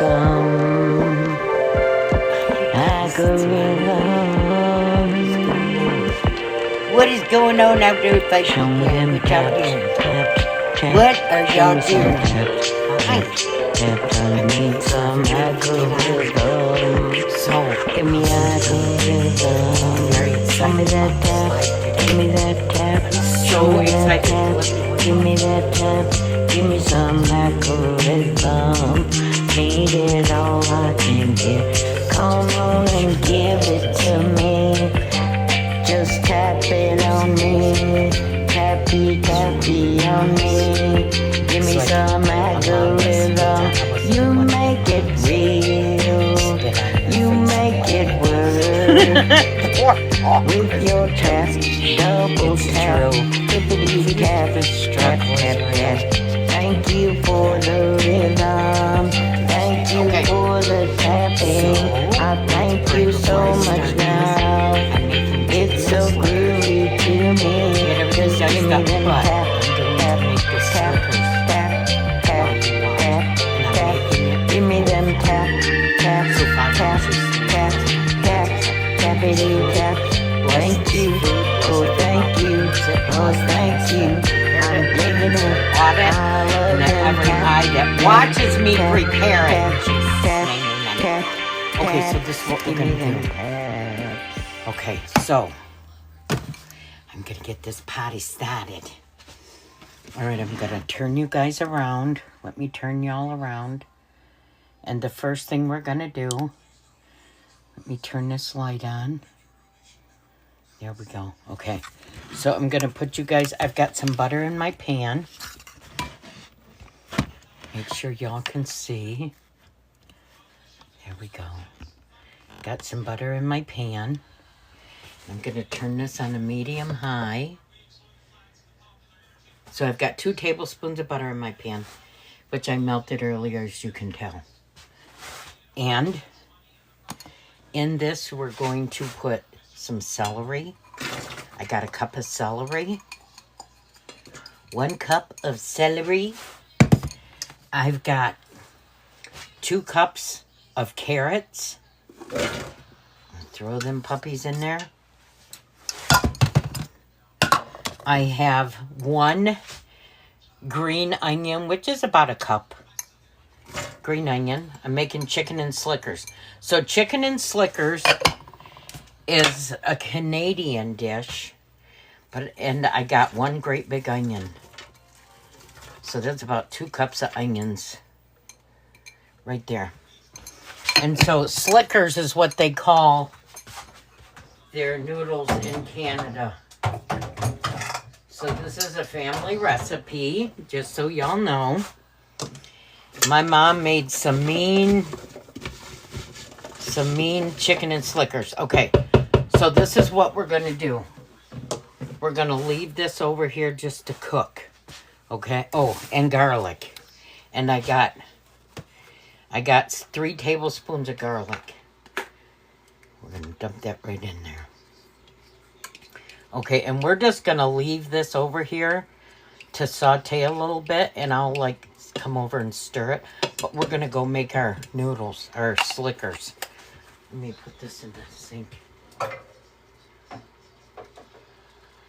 some algorithm. What is going on out there with Facebook? What are y'all doing? I need some algorithm. So give me algorithm. Give me that tap. Give me that tap. So excited. Give me that tap. Give me some algorithm. Need it all I can get. Come on and give it to me. Just tap it on me. Tappy, tappy on me. Give me some algorithm. You make it real. You make it work. With your tap, double tap, trippity tap, tap, tap, tap. Thank you for the rhythm. Thank you for the tapping. I thank you so much now. It's so groovy to me. Just give me them tap, tap, tap, tap, tap, tap, tap. Give me them tap, tap, tap, tap, tap, tappity tap. Thank you, oh thank you, oh thank you. I'm digging it. And every eye that watches me prepare it. Okay, so this is what we're going to do. Okay, so I'm going to get this potty started. All right, I'm going to turn you guys around. Let me turn y'all around. And the first thing we're going to do, let me turn this light on. There we go. Okay, so I'm going to put you guys, I've got some butter in my pan. Make sure y'all can see. There we go. Got some butter in my pan. I'm going to turn this on a medium high. So I've got 2 tablespoons of butter in my pan, which I melted earlier, as you can tell. And in this, we're going to put some celery. I got a cup of celery. 1 cup of celery. I've got 2 cups of carrots. I'll throw them puppies in there. I have 1 green onion, which is about a cup. Green onion. I'm making chicken and slickers. So chicken and slickers is a Canadian dish, and I got 1 great big onion. So that's about 2 cups of onions right there. And so slickers is what they call their noodles in Canada. So this is a family recipe, just so y'all know. My mom made some mean chicken and slickers. Okay, so this is what we're going to do. We're going to leave this over here just to cook. Okay, oh, and garlic. And I got 3 tablespoons of garlic. We're going to dump that right in there. Okay, and we're just going to leave this over here to saute a little bit, and I'll come over and stir it. But we're going to go make our noodles, our slickers. Let me put this in the sink.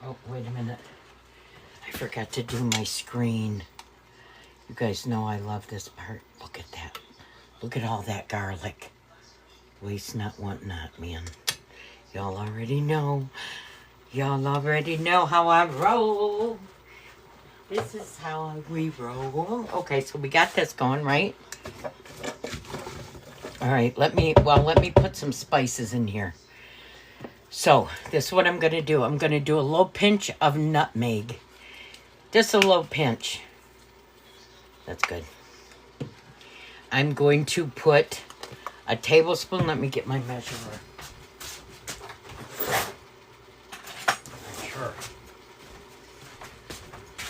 Oh, wait a minute. I forgot to do my screen. You guys know I love this part. Look at that. Look at all that garlic. Waste not, want not, man. Y'all already know. Y'all already know how I roll. This is how we roll. Okay, so we got this going, right? All right, let me put some spices in here. So, this is what I'm going to do. I'm going to do a little pinch of nutmeg. Just a little pinch. That's good. I'm going to put a tablespoon. Let me get my measurer. Sure.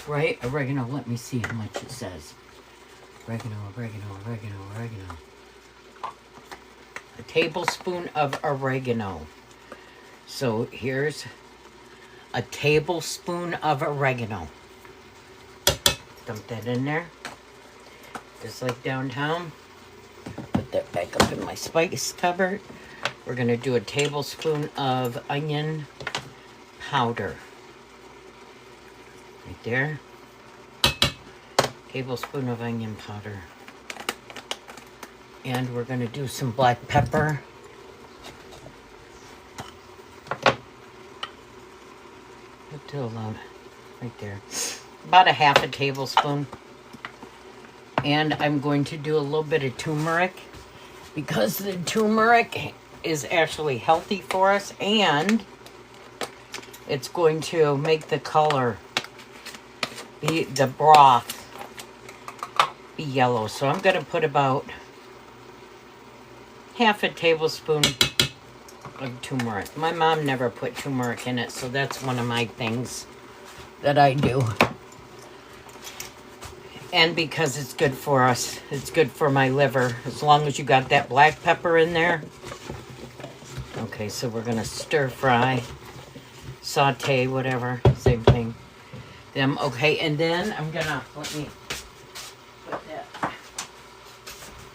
Right? Oregano. Let me see how much it says. Oregano. A tablespoon of oregano. So here's a tablespoon of oregano. Dump that in there. Just like downtown. put that back up in my spice cupboard. We're going to do a tablespoon of onion powder. Right there. Tablespoon of onion powder. And we're going to do some black pepper. Right there. About a half a tablespoon. And I'm going to do a little bit of turmeric because the turmeric is actually healthy for us and it's going to make the color, the broth, be yellow. So I'm going to put about half a tablespoon of turmeric. My mom never put turmeric in it, so that's one of my things that I do. And because it's good for us, it's good for my liver, as long as you got that black pepper in there. Okay, so we're gonna stir fry, saute, whatever, same thing. Them, okay, and then I'm gonna, let me put that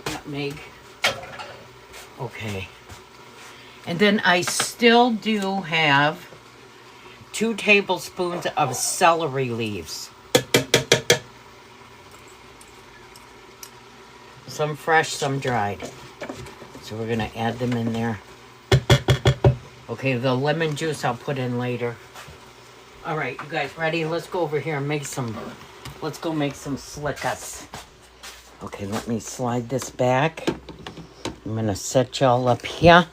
nutmeg. Okay. And then I still do have 2 tablespoons of celery leaves. Some fresh, some dried. So we're gonna add them in there. Okay, the lemon juice I'll put in later. All right, you guys ready? Let's go over here and let's go make some slickas. Okay, let me slide this back. I'm gonna set y'all up here.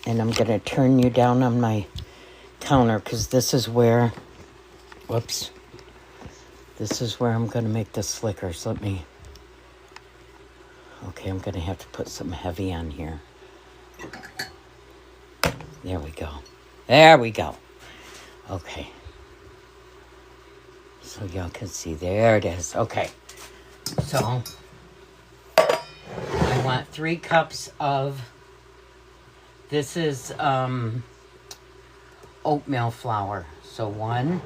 And I'm going to turn you down on my counter because this is where, whoops, this is where I'm going to make the slickers. Okay, I'm going to have to put some heavy on here. There we go. There we go. Okay. So y'all can see, there it is. Okay. So, I want 3 cups of, this is oatmeal flour. So 1.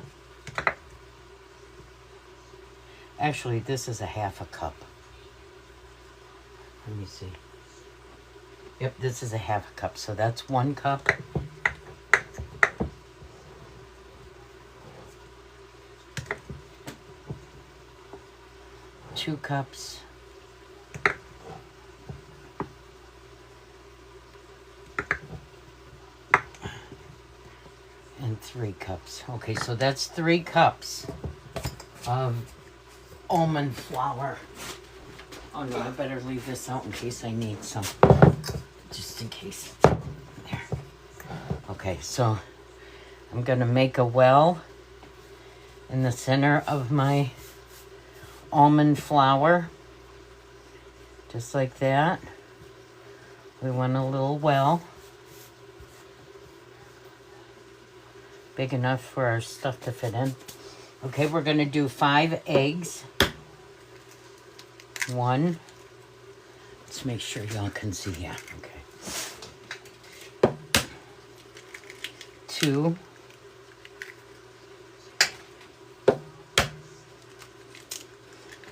Actually, this is a half a cup. Let me see. Yep, this is a half a cup. So that's 1 cup. Two cups. And 3 cups. Okay, so that's 3 cups of almond flour. Oh no, I better leave this out in case I need some. Just in case. There. Okay, so I'm gonna make a well in the center of my almond flour. Just like that. We want a little well. Big enough for our stuff to fit in. Okay, we're going to do 5 eggs. 1. Let's make sure y'all can see. Yeah, okay. 2.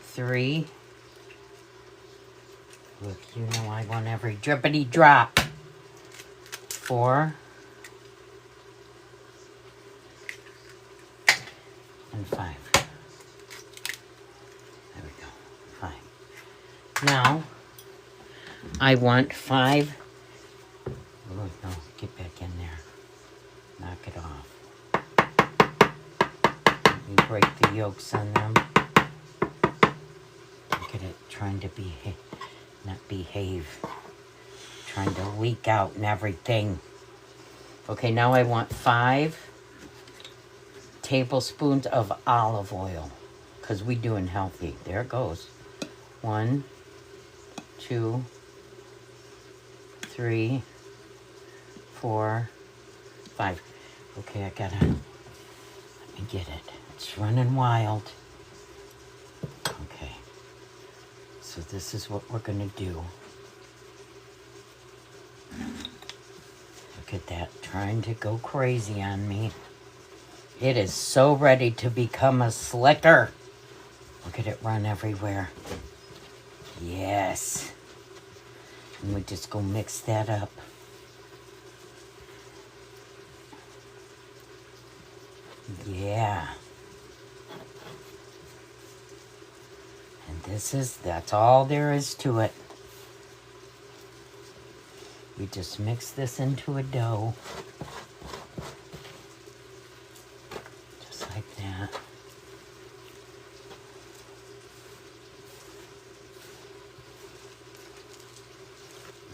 3. Look, you know I want every drippity drop. 4. And 5. There we go. 5. Now, I want 5. Oh, no, get back in there. Knock it off. You break the yolks on them. Look at it, trying to not behave. Trying to leak out and everything. Okay, now I want 5 tablespoons of olive oil because we doing healthy. There it goes. 1, 2, 3, 4, 5. Okay, let me get it. It's running wild. Okay. So this is what we're gonna do. Look at that, trying to go crazy on me. It is so ready to become a slicker. Look at it run everywhere. Yes. And we just go mix that up. Yeah. And that's all there is to it. We just mix this into a dough. Just like that.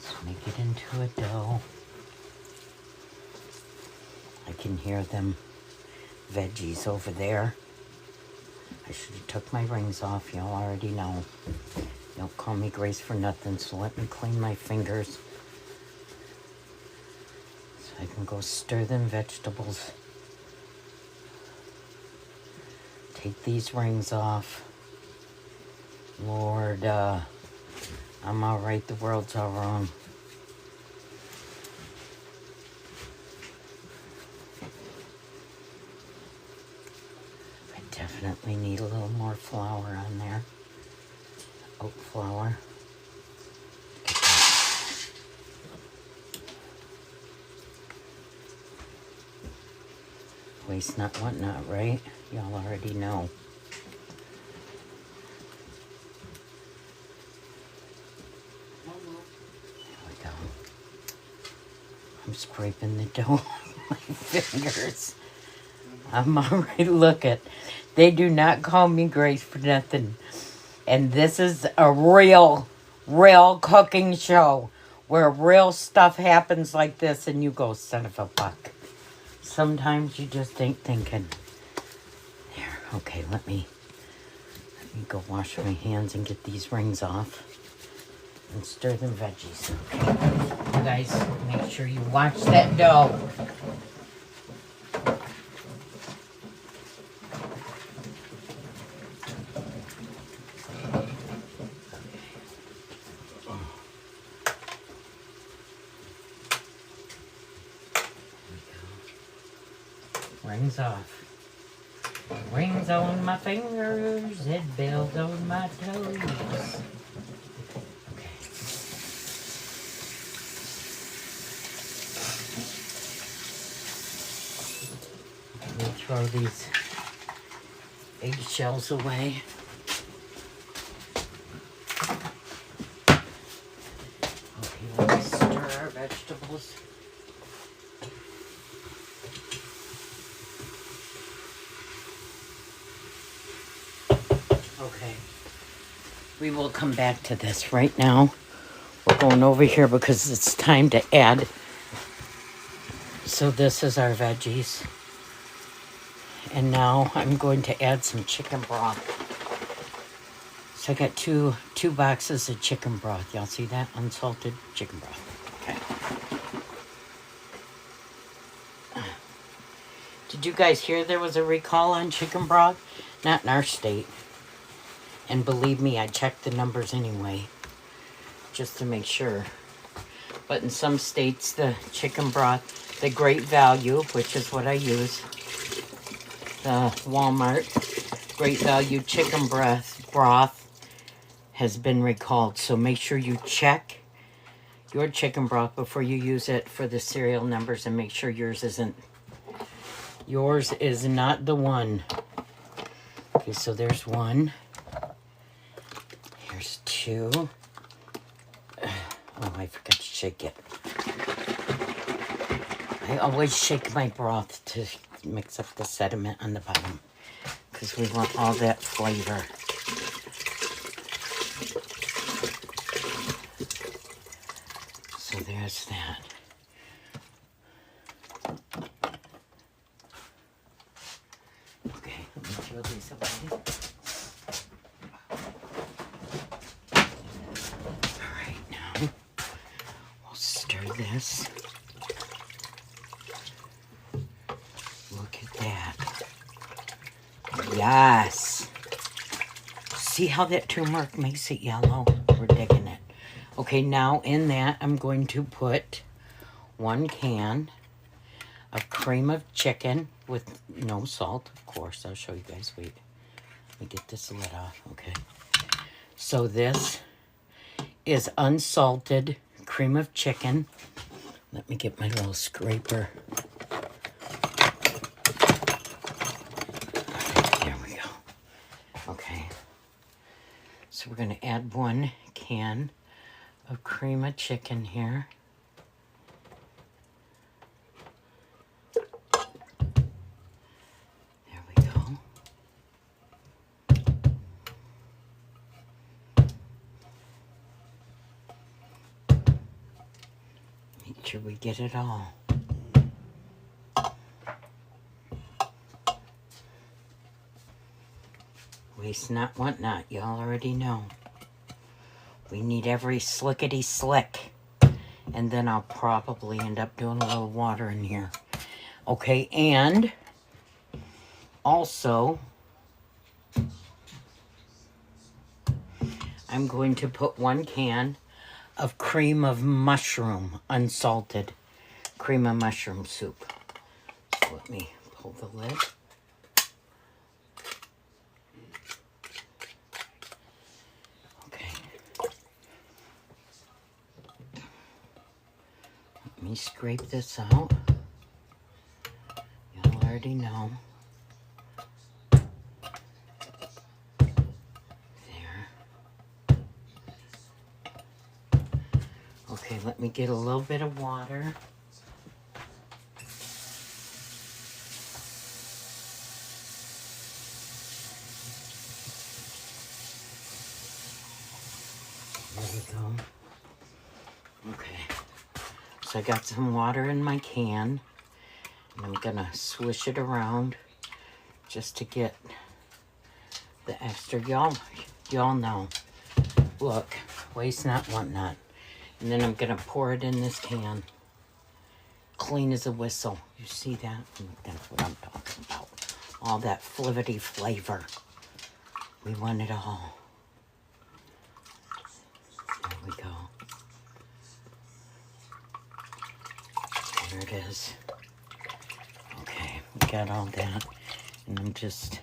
Just make it into a dough. I can hear them veggies over there. I should have took my rings off. Y'all already know. Don't call me Grace for nothing, so let me clean my fingers. So I can go stir them vegetables. Take these rings off. Lord, I'm all right, the world's all wrong. I definitely need a little more flour on there. Oat flour. Waste not, want not, right? Y'all already know. There we go. I'm scraping the dough with my fingers. I'm already, look at, they do not call me Grace for nothing. And this is a real cooking show where real stuff happens like this and you go, son of a buck. Sometimes you just ain't thinking. There, okay, let me go wash my hands and get these rings off. And stir them veggies. Okay, you guys, make sure you watch that dough. Rings off. Rings on my fingers, it bells on my toes. Okay. Let me throw these eggshells away. Okay, let me stir our vegetables. Okay, we will come back to this right now. We're going over here because it's time to add. So this is our veggies. And now I'm going to add some chicken broth. So I got two boxes of chicken broth. Y'all see that? Unsalted chicken broth. Okay. Did you guys hear there was a recall on chicken broth? Not in our state. And believe me, I checked the numbers anyway, just to make sure. But in some states, the chicken broth, the Great Value, which is what I use, the Walmart Great Value chicken broth has been recalled. So make sure you check your chicken broth before you use it for the serial numbers and make sure yours is not the one. Okay, so there's one. Here's two. Oh, I forgot to shake it. I always shake my broth to mix up the sediment on the bottom because we want all that flavor. So there's that. Okay, let me throw these away. This. Look at that. Yes. See how that turmeric makes it yellow? We're digging it. Okay, now in that I'm going to put 1 can of cream of chicken with no salt, of course. I'll show you guys. Wait. Let me get this lid off. Okay. So this is unsalted cream of chicken. Let me get my little scraper. There we go. Okay. So we're going to add 1 can of cream of chicken here. There we go. Make sure we get it all. Waste not, want not. Y'all already know. We need every slickety slick. And then I'll probably end up doing a little water in here. Okay, and also I'm going to put 1 can of cream of mushroom, unsalted cream of mushroom soup. So let me pull the lid. Okay. Let me scrape this out. You'll already know. Okay, let me get a little bit of water. There we go. Okay, so I got some water in my can, and I'm gonna swish it around just to get the extra. Y'all know. Look, waste not, want not. And then I'm gonna pour it in this can. Clean as a whistle. You see that? That's what I'm talking about. All that flippity flavor. We want it all. There we go. There it is. Okay, we got all that. And I'm just...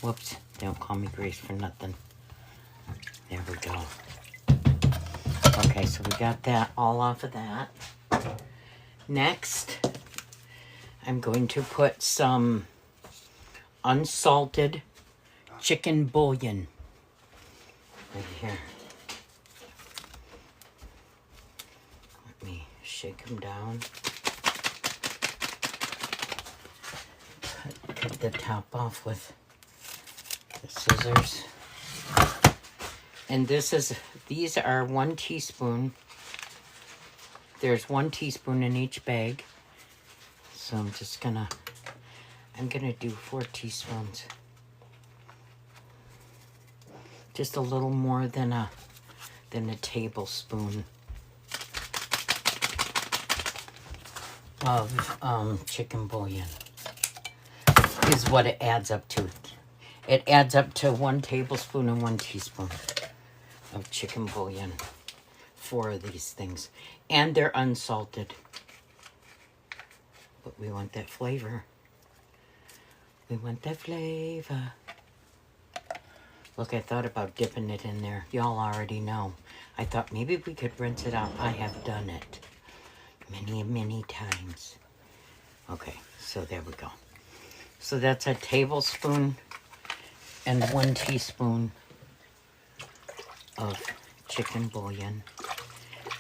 Whoops, don't call me Grace for nothing. There we go. Okay, so we got that all off of that. Next, I'm going to put some unsalted chicken bouillon right here. Let me shake them down. Cut the top off with the scissors. And these are 1 teaspoon. There's 1 teaspoon in each bag. So I'm gonna do 4 teaspoons. Just a little more than a tablespoon of chicken bouillon is what it adds up to. It adds up to 1 tablespoon and 1 teaspoon of chicken bouillon. 4 of these things. And they're unsalted. But we want that flavor. We want that flavor. Look, I thought about dipping it in there. Y'all already know. I thought maybe we could rinse it out. I have done it many, many times. Okay, so there we go. So that's a tablespoon and 1 teaspoon of chicken bouillon.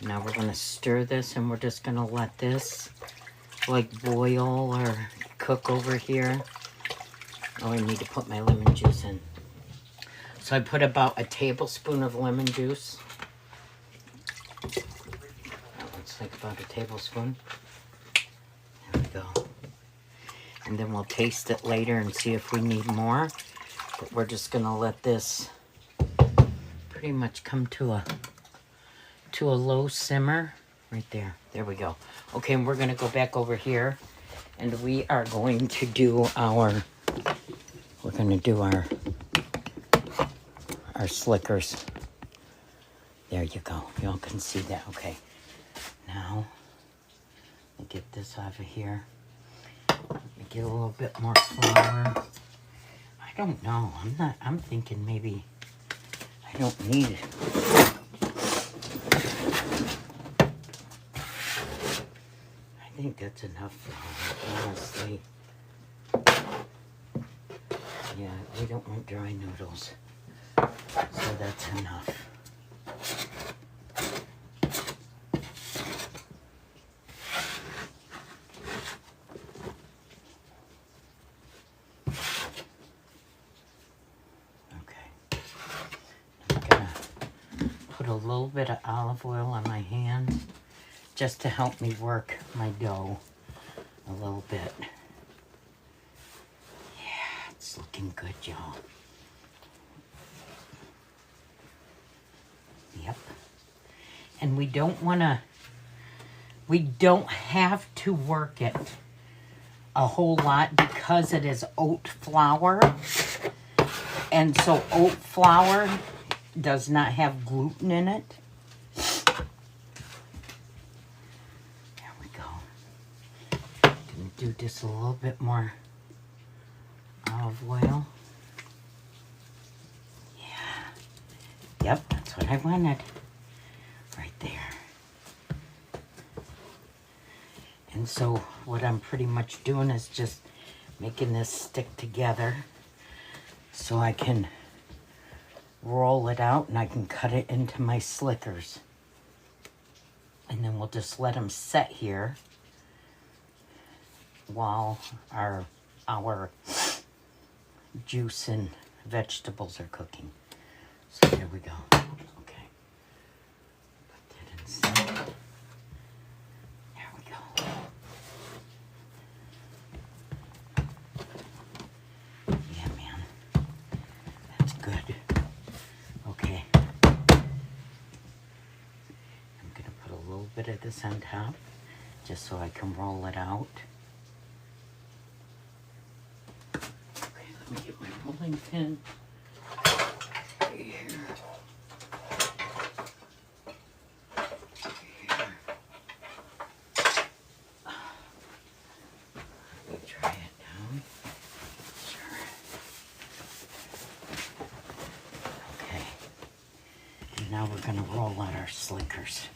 Now we're going to stir this, and we're just going to let this like boil or cook over here. Oh, I need to put my lemon juice in. So I put about a tablespoon of lemon juice. That looks like about a tablespoon. There we go. And then we'll taste it later and see if we need more. But we're just going to let this pretty much come to a low simmer right there. There we go. Okay, and we're going to go back over here, and we are going to do our slickers. There you go. Y'all can see that. Okay. Now, let me get this off of here. Let me get a little bit more flour. I don't know. I'm thinking maybe I don't need think that's enough flour, honestly. Yeah, we don't want dry noodles, so that's enough. Okay, I'm gonna put a little bit of olive oil on my hand just to help me work my dough a little bit. Yeah, it's looking good, y'all. Yep. And we don't have to work it a whole lot because it is oat flour. And so oat flour does not have gluten in it. There we go. Gonna do just a little bit more olive oil. Yeah. Yep, that's what I wanted. Right there. And so what I'm pretty much doing is just making this stick together so I can roll it out and I can cut it into my slickers. And then we'll just let them set here while our juice and vegetables are cooking. So there we go. Okay. Put that inside. There we go. Yeah, man. That's good. Okay. I'm going to put a little bit of this on top just so I can roll it out. Okay, let me get my rolling pin. Here. Let me try it down. Sure. Okay. And now we're going to roll out our slickers.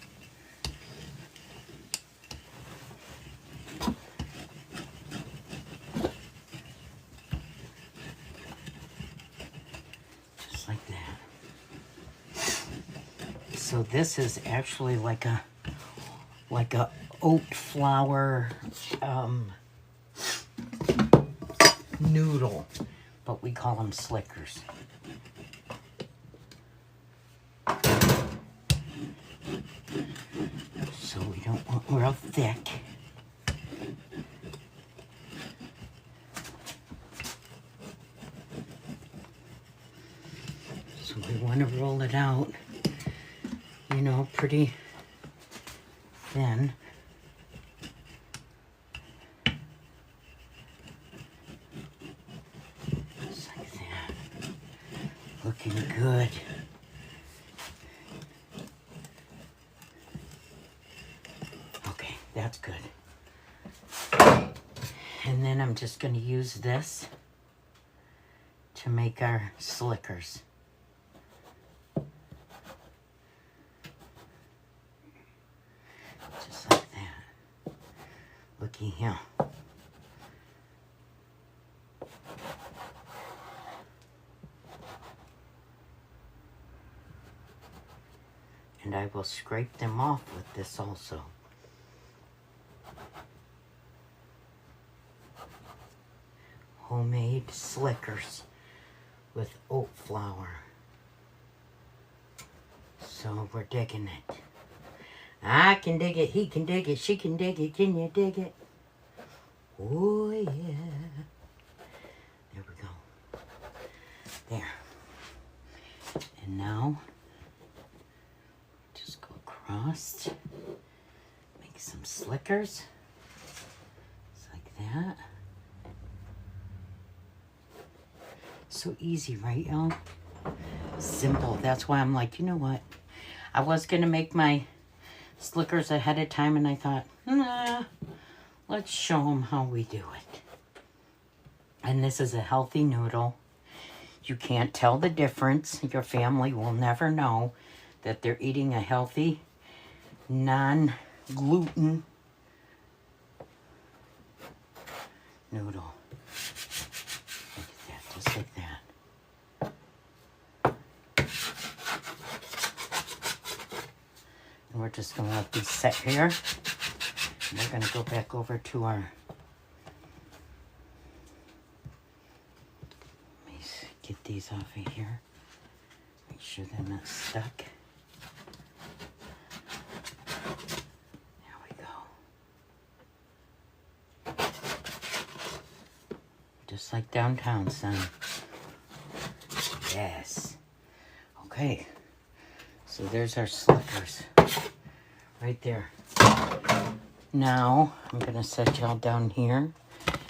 Just like that. So this is actually like a oat flour noodle, but we call them slickers. So we don't want real thick. So we want to roll it out, you know, pretty thin. Just like that. Looking good. Okay, that's good. And then I'm just going to use this to make our slickers. Just like that. Looky here. And I will scrape them off with this also. Homemade slickers with oat flour. So we're digging it. I can dig it, he can dig it, she can dig it, can you dig it? Oh yeah. There we go. There. And now, just go across. Make some slickers. Just like that. So easy, right, y'all? Simple. That's why I'm like, you know what? I was going to make my slickers ahead of time, and I thought, nah, let's show them how we do it. And this is a healthy noodle. You can't tell the difference. Your family will never know that they're eating a healthy, non-gluten noodle. Look at that, just like that. And we're just gonna let these set here. And we're gonna go back over to our, let me get these off of here. Make sure they're not stuck. There we go. Just like downtown, son. Yes. Okay. So there's our slickers. Right there. Now, I'm going to set y'all down here.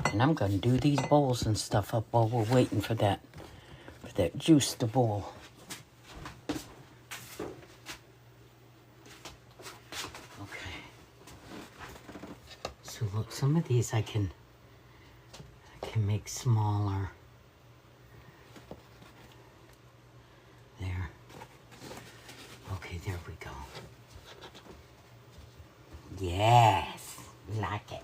And I'm going to do these bowls and stuff up while we're waiting for that juice to boil. Okay. So look, some of these I can make smaller. There. Okay, there we go. Yes, like it.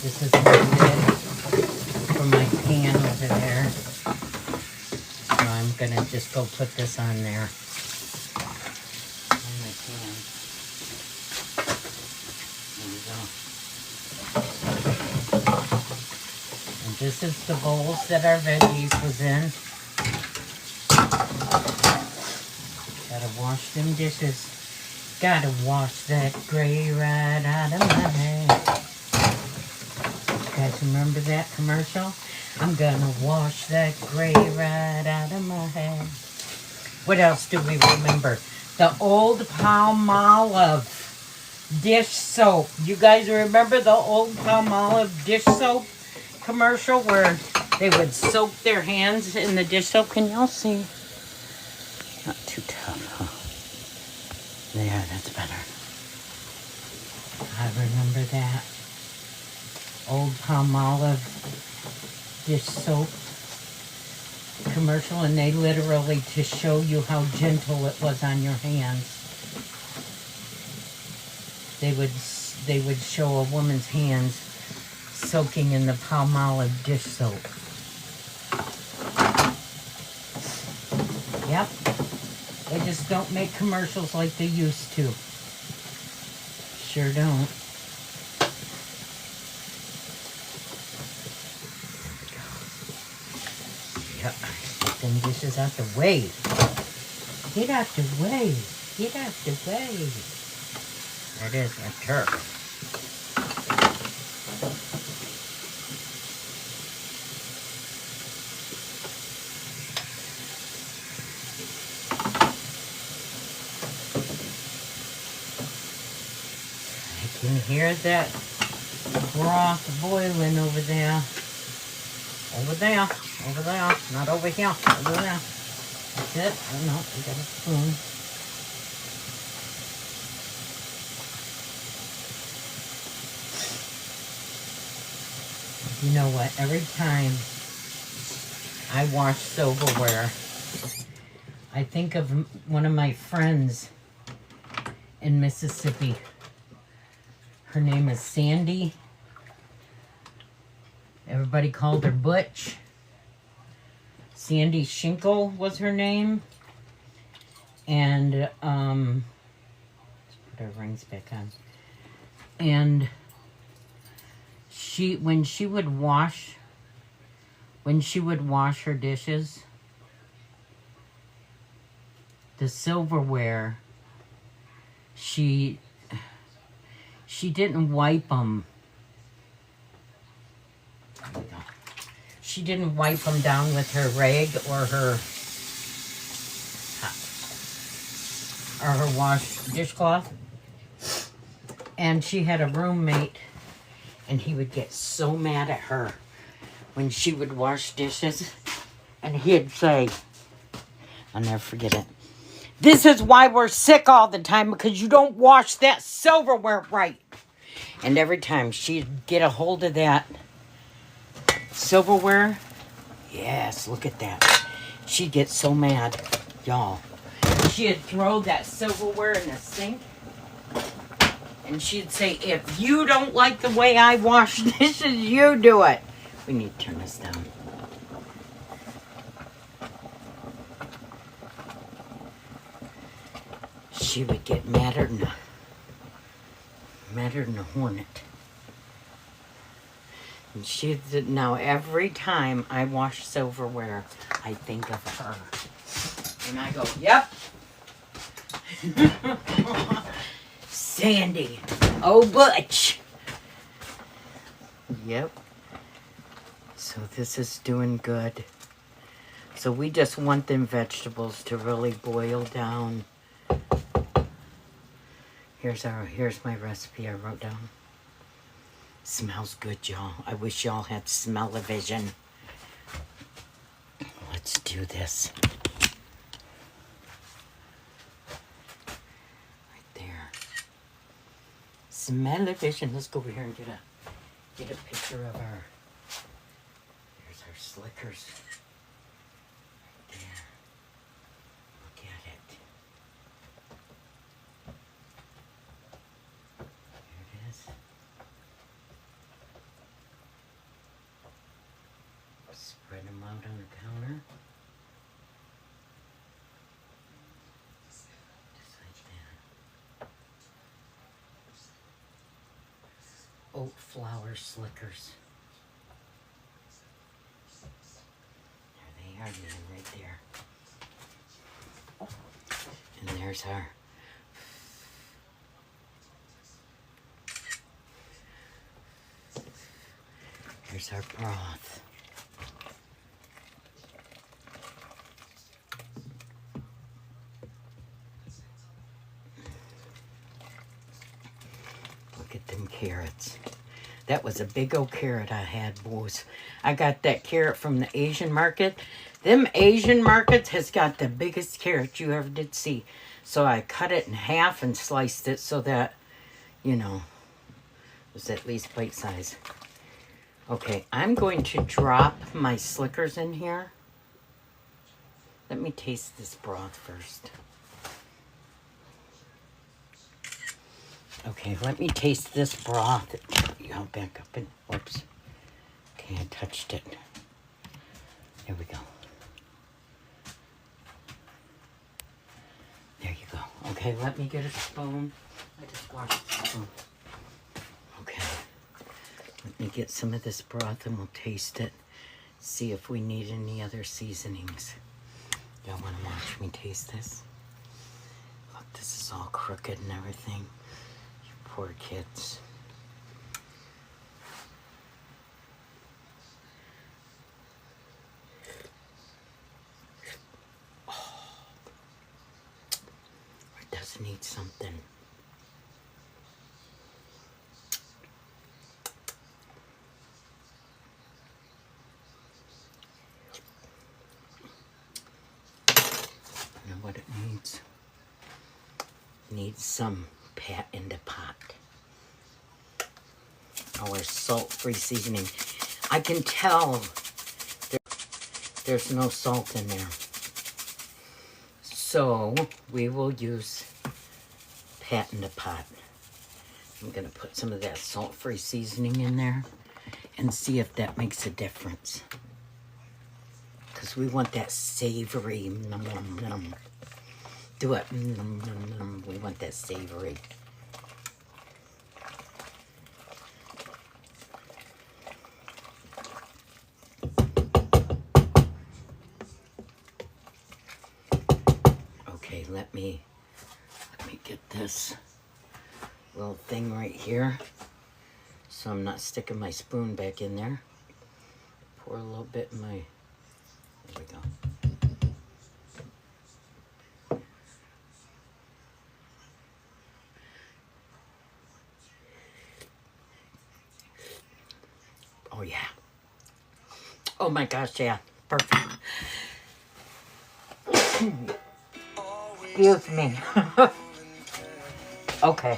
This is the lid for my pan over there. So I'm gonna just go put this on there. On my pan. There we go. And this is the bowls that our veggies was in. Gotta wash them dishes. Gotta wash that gray right out of my hand. You guys remember that commercial? I'm gonna wash that gray right out of my head. What else do we remember? The old Palmolive dish soap. You guys remember the old Palmolive dish soap commercial where they would soak their hands in the dish soap? Can y'all see? Not too tough, huh? There, that's better. I remember that. Old Palmolive dish soap commercial, and they literally to show you how gentle it was on your hands. They would show a woman's hands soaking in the Palmolive dish soap. Yep. They just don't make commercials like they used to. Sure don't. Yep. Get them dishes out the way. Get out the way. Get out the way. There it is, my turk. I can hear that broth boiling over there. Over there. Over there. Not over here. Over there. That's it. Oh no, we got a spoon. You know what? Every time I wash silverware, I think of one of my friends in Mississippi. Her name is Sandy. Everybody called her Butch. Sandy Shinkle was her name. And, let's put our rings back on. And when she would wash her dishes, the silverware, she didn't wipe them. She didn't wipe them down with her rag or her wash dishcloth. And she had a roommate, and he would get so mad at her when she would wash dishes. And he'd say, I'll never forget it. This is why we're sick all the time, because you don't wash that silverware right. And every time she'd get a hold of that silverware, yes, look at that. She'd get so mad, y'all. She'd throw that silverware in the sink, and she'd say, if you don't like the way I wash dishes, you do it. We need to turn this down. She would get madder than a hornet. And she did, now every time I wash silverware, I think of her. And I go, yep. Sandy. Oh, Butch. Yep. So this is doing good. So we just want them vegetables to really boil down. Here's my recipe I wrote down. Smells good, y'all. I wish y'all had smell-o-vision. Let's do this. Right there. Smell-o-vision. Let's go over here and get a picture of our. Here's our slickers. Right there. Look at it. Here it is. Spread them out on the counter. Just like that. Oat flour slickers. There they are, man, right there. And there's our broth. Look at them carrots. That was a big old carrot I had, boys. I got that carrot from the Asian market. Them Asian markets has got the biggest carrot you ever did see. So I cut it in half and sliced it so that, you know, it was at least bite size. Okay, I'm going to drop my slickers in here. Let me taste this broth first. Okay, let me taste this broth. I'll back up and, whoops. Okay, I touched it. There we go. There you go. Okay, let me get a spoon. I just washed the spoon. Okay. Let me get some of this broth and we'll taste it. See if we need any other seasonings. Y'all want to watch me taste this? Look, this is all crooked and everything. You poor kids. Oh. It does need something. What it needs some pat in the pot. Our salt-free seasoning. I can tell there's no salt in there. So we will use pat in the pot. I'm gonna put some of that salt-free seasoning in there and see if that makes a difference. Because we want that savory. Nom, nom, nom. Do it. Nom, nom, nom. We want that savory. Okay, let me get this little thing right here, so I'm not sticking my spoon back in there. Pour a little bit in my. There we go. Oh, yeah. Oh, my gosh, yeah. Perfect. Excuse me. Okay.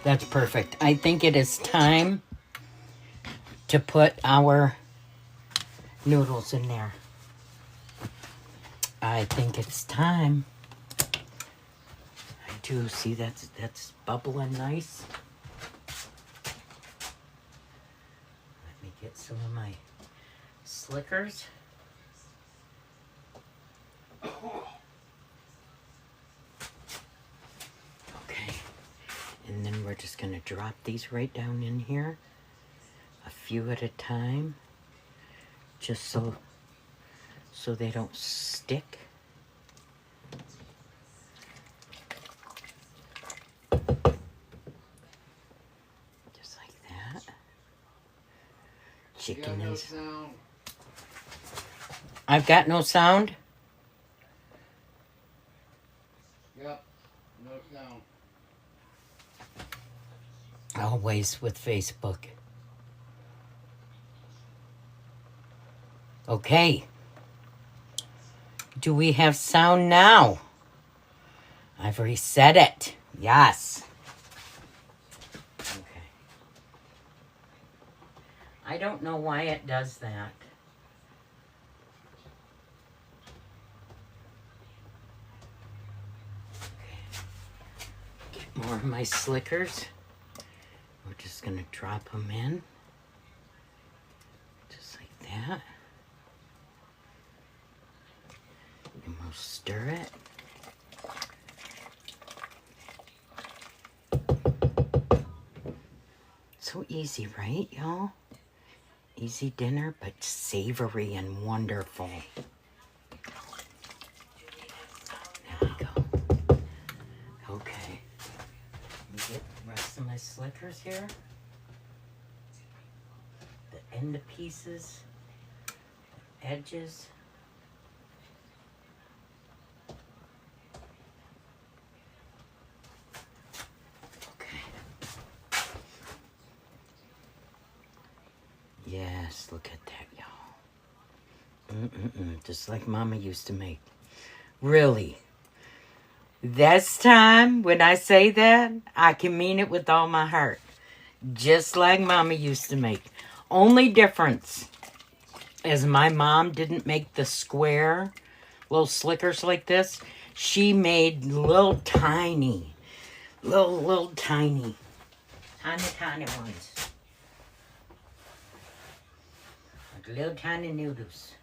That's perfect. I think it is time to put our noodles in there. I think it's time. I do see that's bubbling nice. Let me get some of my Slickers. Okay. And then we're just going to drop these right down in here. A few at a time. Just so they don't stick. Just like that. Chicken no is... sound. I've got no sound? Yep, no sound. Always with Facebook. Okay. Do we have sound now? I've reset it. Yes. Okay. I don't know why it does that. Okay. Get more of my Slickers. We're just going to drop them in. Just like that. And we'll stir it. So easy, right, y'all? Easy dinner, but savory and wonderful. There we go. Okay. Let me get the rest of my Slickers here. The end pieces, edges. Yes, look at that, y'all. Just like Mama used to make. Really. This time, when I say that, I can mean it with all my heart. Just like Mama used to make. Only difference is my mom didn't make the square little Slickers like this. She made little tiny ones. Little tiny noodles.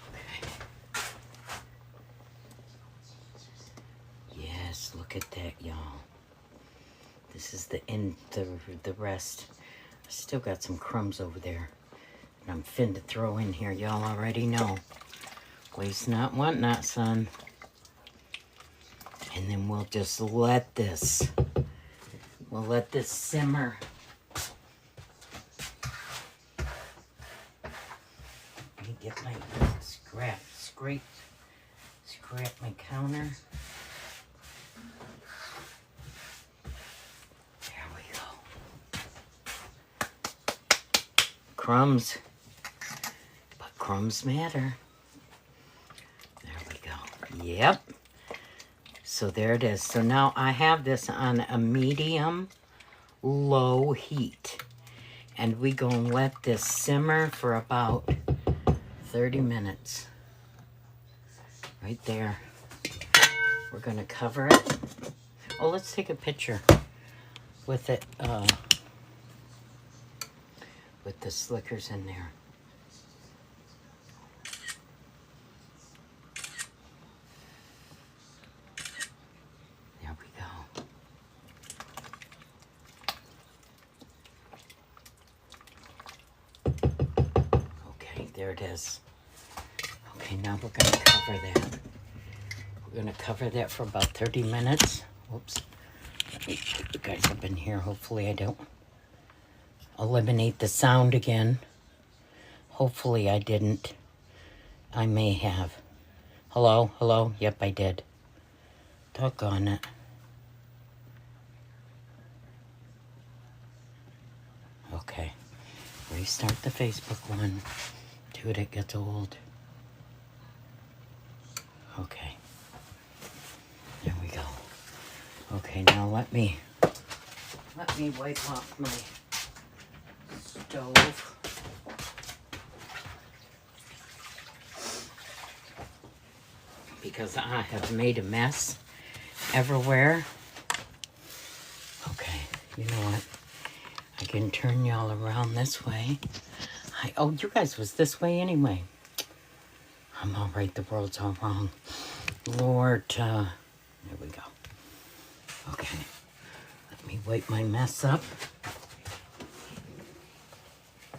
Okay. Yes, look at that, y'all. This is the end, the rest. I still got some crumbs over there. And I'm fin to throw in here. Y'all already know. Waste not, want not, son. And then we'll just let this... We'll let this simmer. Let me get my scrape my counter. There we go. Crumbs. But crumbs matter. There we go. Yep. So there it is. So now I have this on a medium low heat. And we gonna let this simmer for about 30 minutes. Right there. We're gonna cover it. Oh, let's take a picture with it, with the Slickers in there. There it is. Okay, now we're going to cover that. We're going to cover that for about 30 minutes. Whoops. Let me get you guys up in here. Hopefully I don't eliminate the sound again. Hopefully I didn't. I may have. Hello? Hello? Yep, I did. Doggone it. Okay. restart the Facebook one. Dude, it gets old. Okay. There we go. Okay, now let me wipe off my stove. Because I have made a mess everywhere. Okay, you know what? I can turn y'all around this way. Oh, you guys was this way anyway. I'm all right, the world's all wrong. Lord, there we go. Okay, let me wipe my mess up.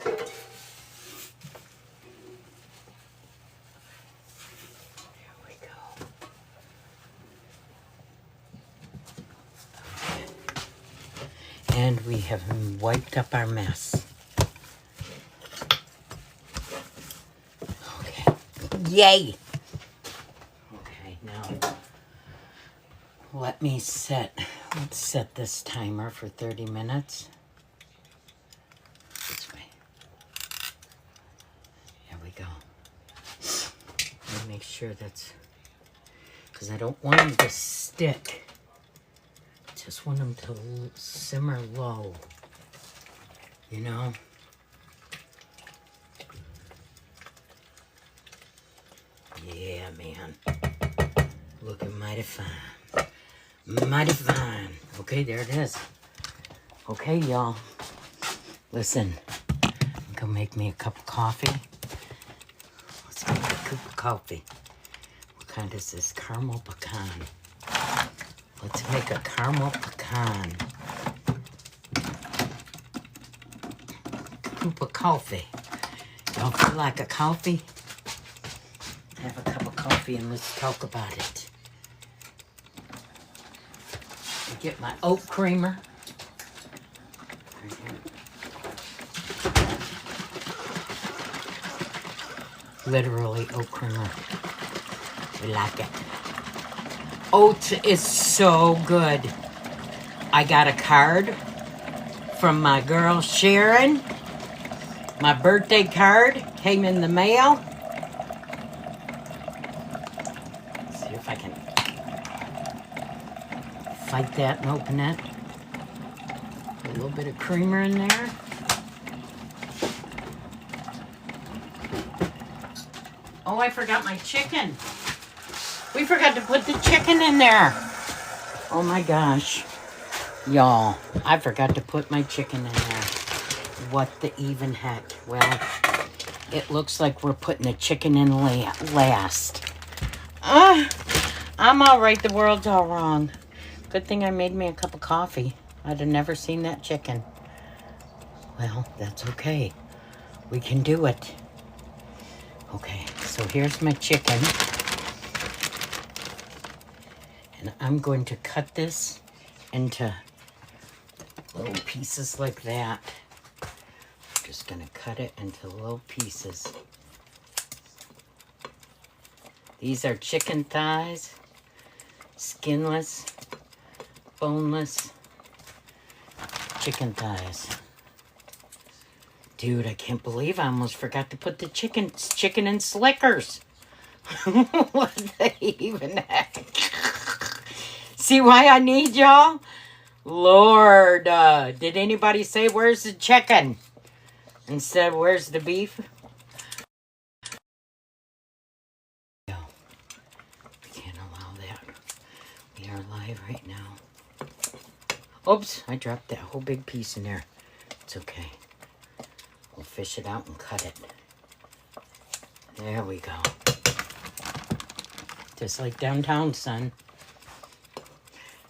There we go. Okay. And we have wiped up our mess. Okay, yay! Okay, now let me let's set this timer for 30 minutes. This way. There we go. Let me make sure that's, because I don't want them to stick. Just want them to simmer low, you know? Yeah, man. Looking mighty fine. Mighty fine. Okay, there it is. Okay, y'all. Listen, I'm gonna make me a cup of coffee. Let's make a cup of coffee. What kind is this? Caramel pecan. Let's make a caramel pecan. Cup of coffee. Y'all feel like a coffee? Have a cup of coffee and let's talk about it. Get my oat creamer. Right here. Literally oat creamer. We like it. Oats is so good. I got a card from my girl Sharon. My birthday card came in the mail. Let's see if I can fight that and open it. A little bit of creamer in there. Oh, I forgot my chicken. We forgot to put the chicken in there. Oh my gosh. Y'all, I forgot to put my chicken in there. What the even heck? Well, it looks like we're putting the chicken in last. I'm all right. The world's all wrong. Good thing I made me a cup of coffee. I'd have never seen that chicken. Well, that's okay. We can do it. Okay, so here's my chicken. And I'm going to cut this into little pieces like that. I'm just going to cut it into little pieces. These are chicken thighs, skinless, boneless chicken thighs. Dude, I can't believe I almost forgot to put the chicken in Slickers. What the even heck? See why I need y'all? Lord, did anybody say where's the chicken? Instead, where's the beef? No, we can't allow that. We are live right now. Oops, I dropped that whole big piece in there. It's okay. We'll fish it out and cut it. There we go. Just like downtown, son.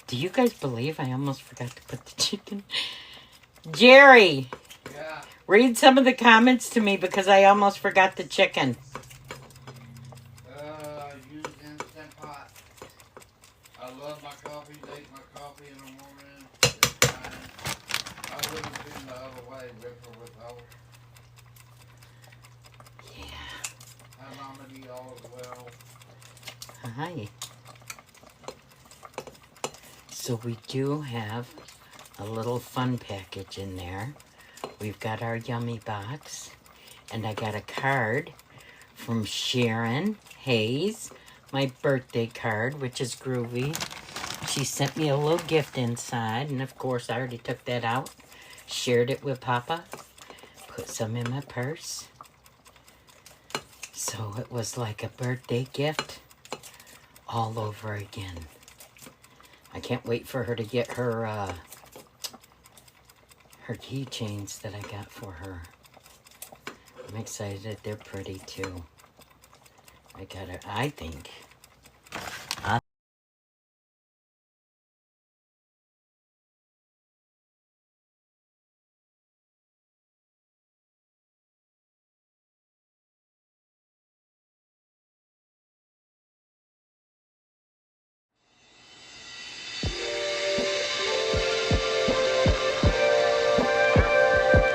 Do you guys believe I almost forgot to put the chicken? Jerry! Yeah. Read some of the comments to me because I almost forgot the chicken. Use Instant Pot. I love my coffee. Make my coffee in the morning. It's fine. I wouldn't have been the other way with or without. Yeah. Hi, Mama D, all is well. Hi. So we do have a little fun package in there. We've got our yummy box. And I got a card from Sharon Hayes. My birthday card, which is groovy. She sent me a little gift inside. And of course, I already took that out. Shared it with Papa. Put some in my purse. So it was like a birthday gift all over again. I can't wait for her to get her keychains that I got for her. I'm excited. They're pretty too. I got it. I think.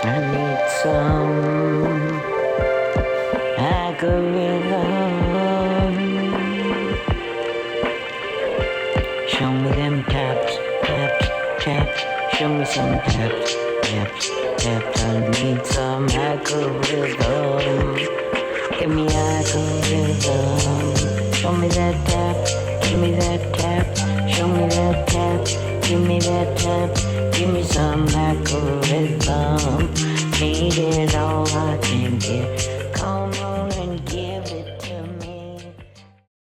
I need some algorithm. Show me them taps, taps, taps. Show me some taps, taps, taps. I need some algorithm. Give me algorithm. Show me that tap, give me that tap. Show me that tap, give me that tap. Give me some algorithm. Need it all I can get.